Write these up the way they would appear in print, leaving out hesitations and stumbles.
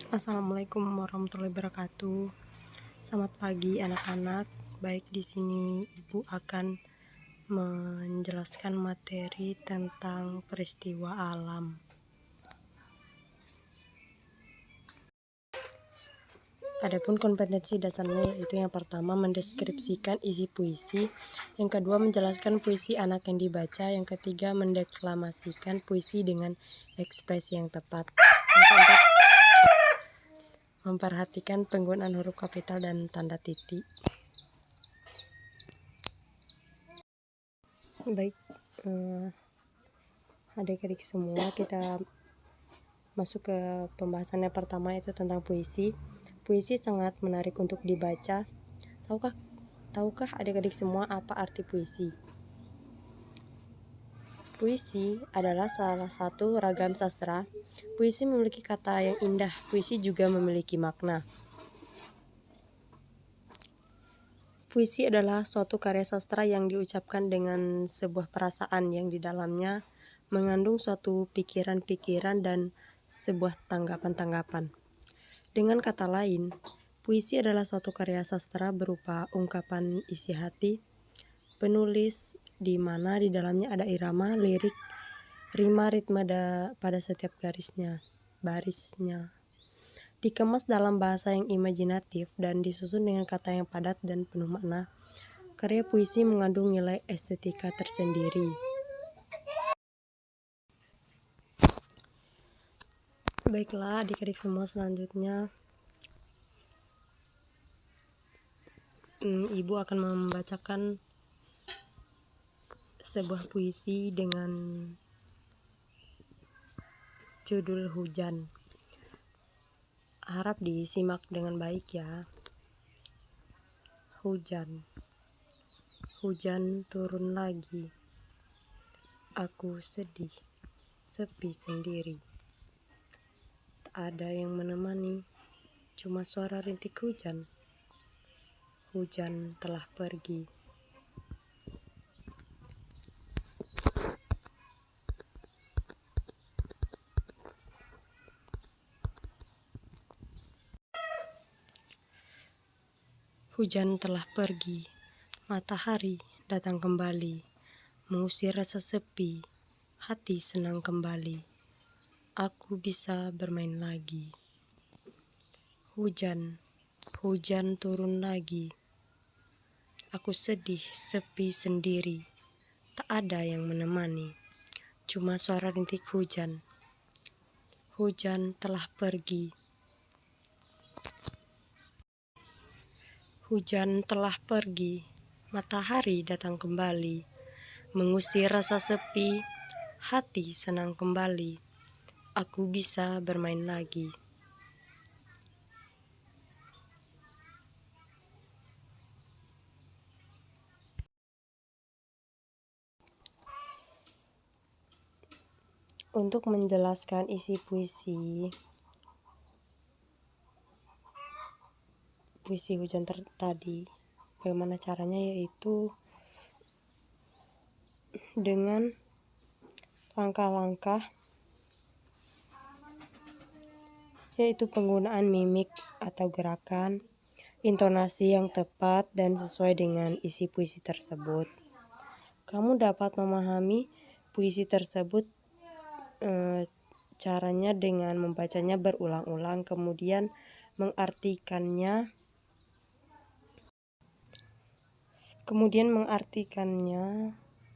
Assalamualaikum warahmatullahi wabarakatuh. Selamat pagi anak-anak. Baik, di sini Ibu akan menjelaskan materi tentang peristiwa alam. Adapun kompetensi dasarnya yaitu yang pertama mendeskripsikan isi puisi, yang kedua menjelaskan puisi anak yang dibaca, yang ketiga mendeklamasikan puisi dengan ekspresi yang tepat, yang keempat memperhatikan penggunaan huruf kapital dan tanda titik. Baik, adik-adik semua, kita masuk ke pembahasan yang pertama, itu tentang puisi. Puisi sangat menarik untuk dibaca. Tahukah adik-adik semua apa arti puisi? Puisi adalah salah satu ragam sastra. Puisi memiliki kata yang indah. Puisi juga memiliki makna. Puisi adalah suatu karya sastra yang diucapkan dengan sebuah perasaan yang di dalamnya mengandung suatu pikiran-pikiran dan sebuah tanggapan-tanggapan. Dengan kata lain, puisi adalah suatu karya sastra berupa ungkapan isi hati penulis di mana di dalamnya ada irama, lirik, rima, ritme pada setiap barisnya. Dikemas dalam bahasa yang imajinatif dan disusun dengan kata yang padat dan penuh makna, karya puisi mengandung nilai estetika tersendiri. Baiklah adik-adik semua, selanjutnya Ibu akan membacakan sebuah puisi dengan judul Hujan. Harap disimak dengan baik ya. Hujan. Hujan turun lagi. Aku sedih, sepi sendiri. Tak ada yang menemani, cuma suara rintik hujan. Hujan telah pergi. Hujan telah pergi, matahari datang kembali, mengusir rasa sepi, hati senang kembali. Aku bisa bermain lagi. Hujan, hujan turun lagi. Aku sedih, sepi sendiri. Tak ada yang menemani, cuma suara rintik hujan. Hujan telah pergi. Hujan telah pergi, matahari datang kembali, mengusir rasa sepi, hati senang kembali. Aku bisa bermain lagi. Untuk menjelaskan isi puisi hujan tadi, bagaimana caranya, yaitu dengan langkah-langkah, yaitu penggunaan mimik atau gerakan, intonasi yang tepat dan sesuai dengan isi puisi tersebut. Kamu dapat memahami puisi tersebut caranya dengan membacanya berulang-ulang, kemudian mengartikannya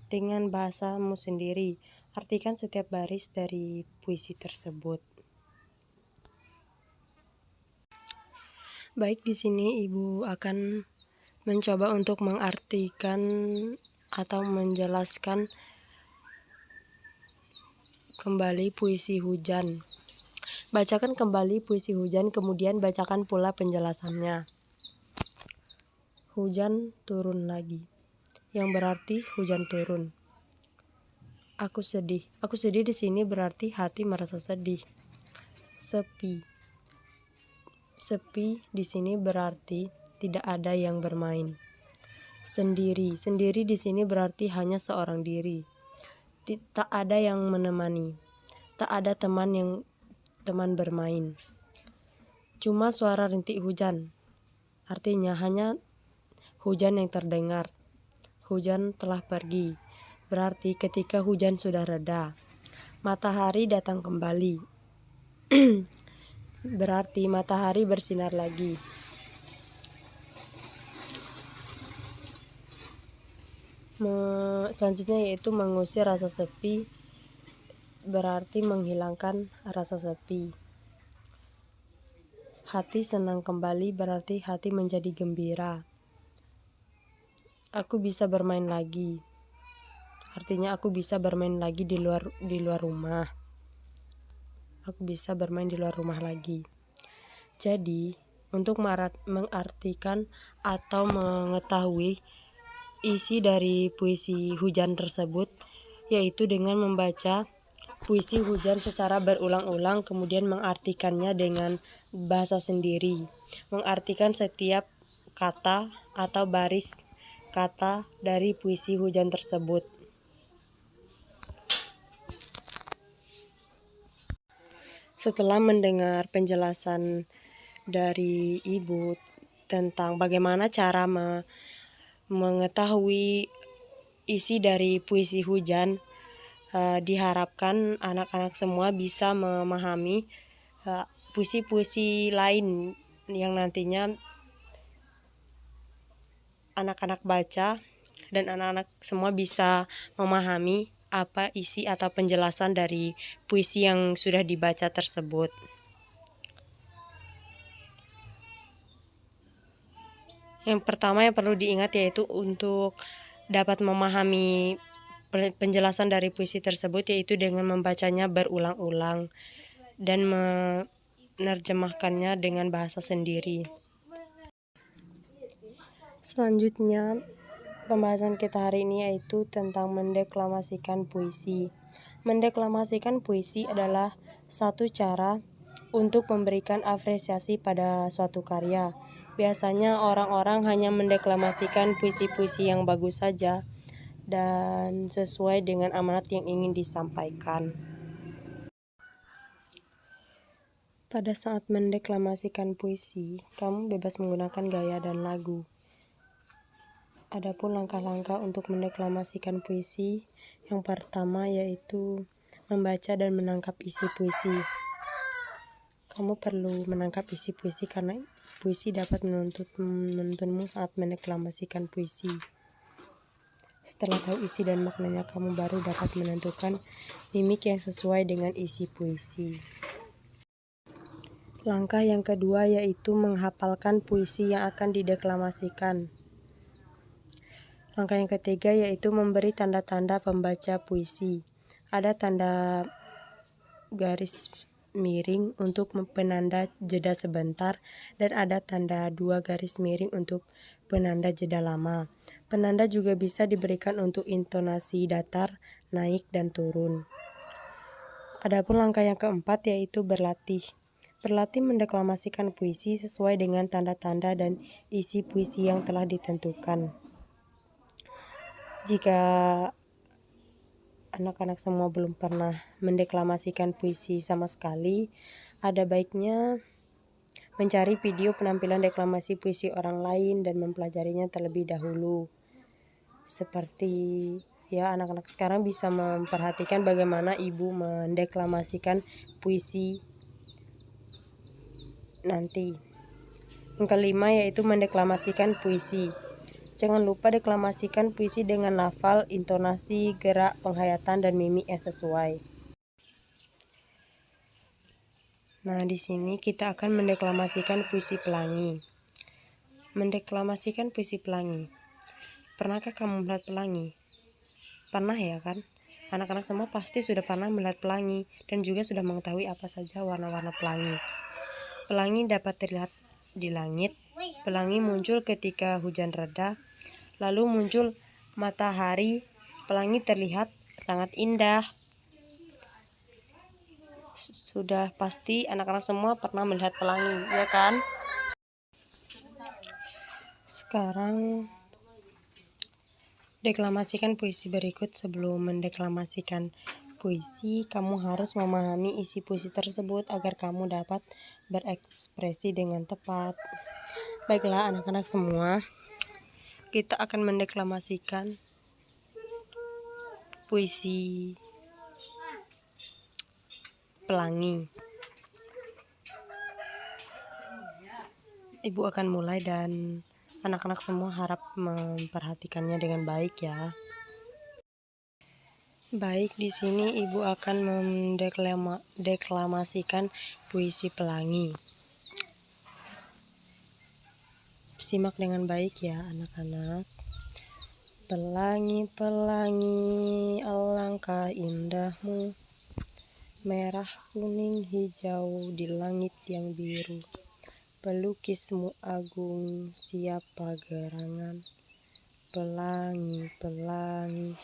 dengan bahasamu sendiri. Artikan setiap baris dari puisi tersebut. Baik, di sini Ibu akan mencoba untuk mengartikan atau menjelaskan kembali puisi hujan. Bacakan kembali puisi hujan, kemudian bacakan pula penjelasannya. Hujan turun lagi, yang berarti hujan turun. Aku sedih. Aku sedih di sini berarti hati merasa sedih. Sepi. Sepi di sini berarti tidak ada yang bermain. Sendiri. Sendiri di sini berarti hanya seorang diri. Tak ada yang menemani. Tak ada teman bermain. Cuma suara rintik hujan. Artinya hanya hujan yang terdengar. Hujan telah pergi. Berarti ketika hujan sudah reda, matahari datang kembali. Berarti matahari bersinar lagi. Selanjutnya yaitu mengusir rasa sepi, berarti menghilangkan rasa sepi. Hati senang kembali, berarti hati menjadi gembira. Aku bisa bermain lagi. Artinya aku bisa bermain lagi di luar rumah. Aku bisa bermain di luar rumah lagi. Jadi, untuk mengartikan atau mengetahui isi dari puisi hujan tersebut, yaitu dengan membaca puisi hujan secara berulang-ulang, kemudian mengartikannya dengan bahasa sendiri. Mengartikan setiap kata atau baris kata dari puisi hujan tersebut. Setelah mendengar penjelasan dari Ibu tentang bagaimana cara mengetahui isi dari puisi hujan, diharapkan anak-anak semua bisa memahami puisi-puisi lain yang nantinya anak-anak baca dan anak-anak semua bisa memahami apa isi atau penjelasan dari puisi yang sudah dibaca tersebut. Yang pertama yang perlu diingat yaitu untuk dapat memahami penjelasan dari puisi tersebut, yaitu dengan membacanya berulang-ulang dan menerjemahkannya dengan bahasa sendiri. Selanjutnya, pembahasan kita hari ini yaitu tentang mendeklamasikan puisi. Mendeklamasikan puisi adalah satu cara untuk memberikan apresiasi pada suatu karya. Biasanya orang-orang hanya mendeklamasikan puisi-puisi yang bagus saja dan sesuai dengan amanat yang ingin disampaikan. Pada saat mendeklamasikan puisi, kamu bebas menggunakan gaya dan lagu. Adapun langkah-langkah untuk mendeklamasikan puisi, yang pertama yaitu membaca dan menangkap isi puisi. Kamu perlu menangkap isi puisi karena puisi dapat menuntunmu saat mendeklamasikan puisi. Setelah tahu isi dan maknanya, kamu baru dapat menentukan mimik yang sesuai dengan isi puisi. Langkah yang kedua yaitu menghafalkan puisi yang akan dideklamasikan. Langkah yang ketiga yaitu memberi tanda-tanda pembaca puisi. Ada tanda garis miring untuk penanda jeda sebentar dan ada tanda 2 garis miring untuk penanda jeda lama. Penanda juga bisa diberikan untuk intonasi datar, naik, dan turun. Adapun langkah yang keempat yaitu berlatih. Berlatih mendeklamasikan puisi sesuai dengan tanda-tanda dan isi puisi yang telah ditentukan. Jika anak-anak semua belum pernah mendeklamasikan puisi sama sekali, ada baiknya mencari video penampilan deklamasi puisi orang lain dan mempelajarinya terlebih dahulu. Seperti anak-anak sekarang bisa memperhatikan bagaimana ibu mendeklamasikan puisi nanti. Yang kelima yaitu mendeklamasikan puisi. Jangan lupa deklamasikan puisi dengan lafal, intonasi, gerak, penghayatan, dan mimik yang sesuai. Nah, di sini kita akan mendeklamasikan puisi pelangi. Mendeklamasikan puisi pelangi. Pernahkah kamu melihat pelangi? Pernah ya kan? Anak-anak semua pasti sudah pernah melihat pelangi dan juga sudah mengetahui apa saja warna-warna pelangi. Pelangi dapat terlihat di langit. Pelangi muncul ketika hujan reda. Lalu muncul matahari, pelangi terlihat sangat indah. Sudah pasti anak-anak semua pernah melihat pelangi, ya kan? Sekarang deklamasikan puisi berikut sebelum mendeklamasikan puisi, kamu harus memahami isi puisi tersebut agar kamu dapat berekspresi dengan tepat. Baiklah anak-anak semua, kita akan mendeklamasikan puisi Pelangi. Ibu akan mulai dan anak-anak semua harap memperhatikannya dengan baik ya. Baik, di sini Ibu akan mendeklamasikan puisi Pelangi. Simak dengan baik ya anak-anak. Pelangi, pelangi, alangkah indahmu, merah, kuning, hijau di langit yang biru. Pelukismu agung, siapa gerangan? Pelangi, pelangi,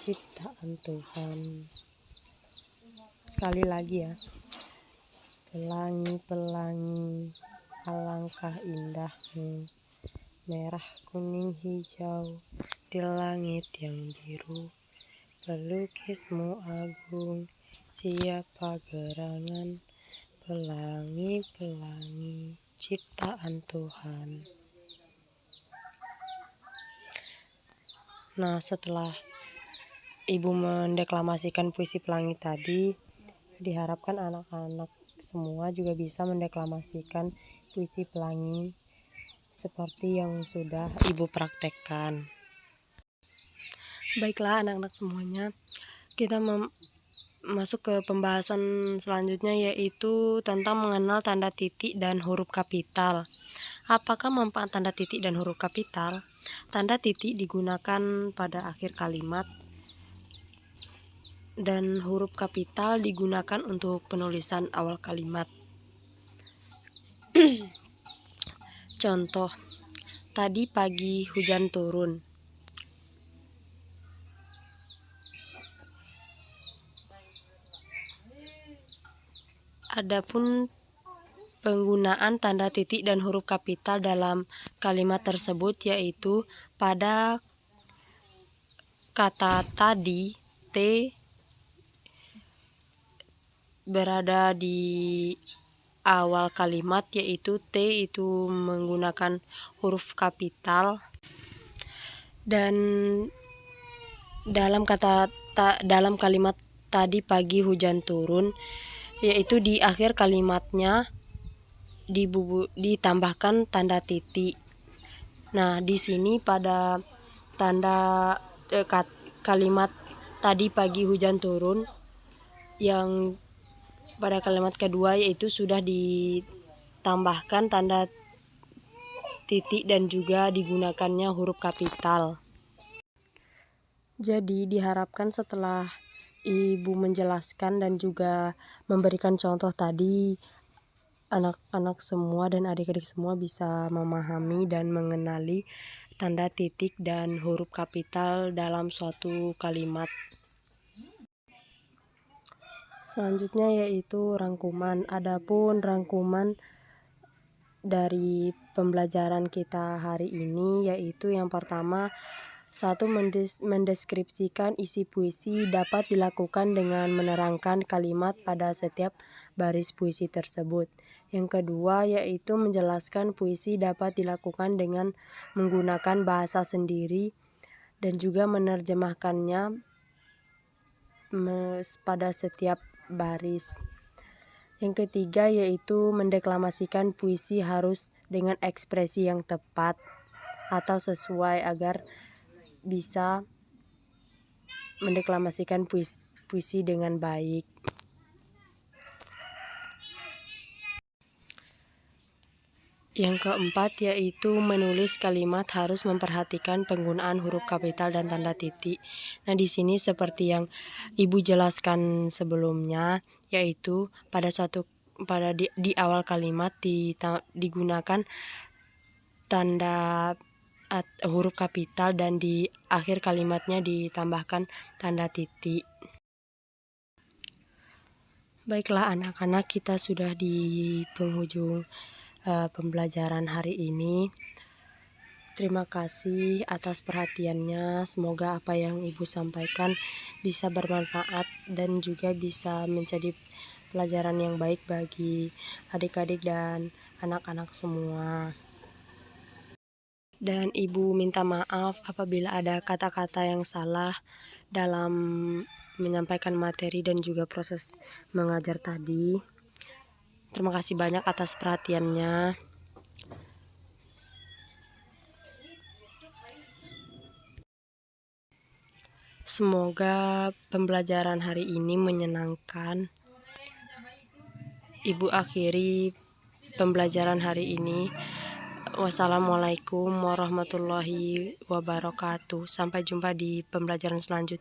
ciptaan Tuhan. Sekali lagi ya. Pelangi, pelangi, alangkah indahmu, merah, kuning, hijau di langit yang biru. Pelukismu agung, siapa gerangan? Pelangi, pelangi, ciptaan Tuhan. Nah, setelah Ibu mendeklamasikan puisi Pelangi tadi, diharapkan anak-anak semua juga bisa mendeklamasikan puisi Pelangi seperti yang sudah Ibu praktekkan. Baiklah anak-anak semuanya, kita masuk ke pembahasan selanjutnya, yaitu tentang mengenal tanda titik dan huruf kapital. Apakah manfaat tanda titik dan huruf kapital? Tanda titik digunakan pada akhir kalimat dan huruf kapital digunakan untuk penulisan awal kalimat. Contoh, tadi pagi hujan turun. Adapun penggunaan tanda titik dan huruf kapital dalam kalimat tersebut yaitu pada kata tadi, T berada di awal kalimat, yaitu T itu menggunakan huruf kapital, dan dalam kalimat tadi pagi hujan turun, yaitu di akhir kalimatnya ditambahkan tanda titik. Nah, di sini pada kalimat tadi pagi hujan turun, yang pada kalimat kedua yaitu sudah ditambahkan tanda titik dan juga digunakannya huruf kapital. Jadi diharapkan setelah Ibu menjelaskan dan juga memberikan contoh tadi, anak-anak semua dan adik-adik semua bisa memahami dan mengenali tanda titik dan huruf kapital dalam suatu kalimat. Selanjutnya yaitu rangkuman. Adapun rangkuman dari pembelajaran kita hari ini yaitu yang pertama, satu, mendeskripsikan isi puisi dapat dilakukan dengan menerangkan kalimat pada setiap baris puisi tersebut. Yang kedua yaitu menjelaskan puisi dapat dilakukan dengan menggunakan bahasa sendiri dan juga menerjemahkannya pada setiap baris. Yang ketiga yaitu mendeklamasikan puisi harus dengan ekspresi yang tepat atau sesuai agar bisa mendeklamasikan puisi dengan baik. Yang keempat yaitu menulis kalimat harus memperhatikan penggunaan huruf kapital dan tanda titik. Nah, di sini seperti yang Ibu jelaskan sebelumnya, yaitu di awal kalimat digunakan tanda huruf kapital dan di akhir kalimatnya ditambahkan tanda titik. Baiklah anak-anak, kita sudah di penghujung pembelajaran hari ini. Terima kasih atas perhatiannya. Semoga apa yang Ibu sampaikan bisa bermanfaat dan juga bisa menjadi pelajaran yang baik bagi adik-adik dan anak-anak semua. Dan Ibu minta maaf apabila ada kata-kata yang salah dalam menyampaikan materi dan juga proses mengajar tadi. Terima kasih banyak atas perhatiannya. Semoga pembelajaran hari ini menyenangkan. Ibu akhiri pembelajaran hari ini. Wassalamualaikum warahmatullahi wabarakatuh. Sampai jumpa di pembelajaran selanjutnya.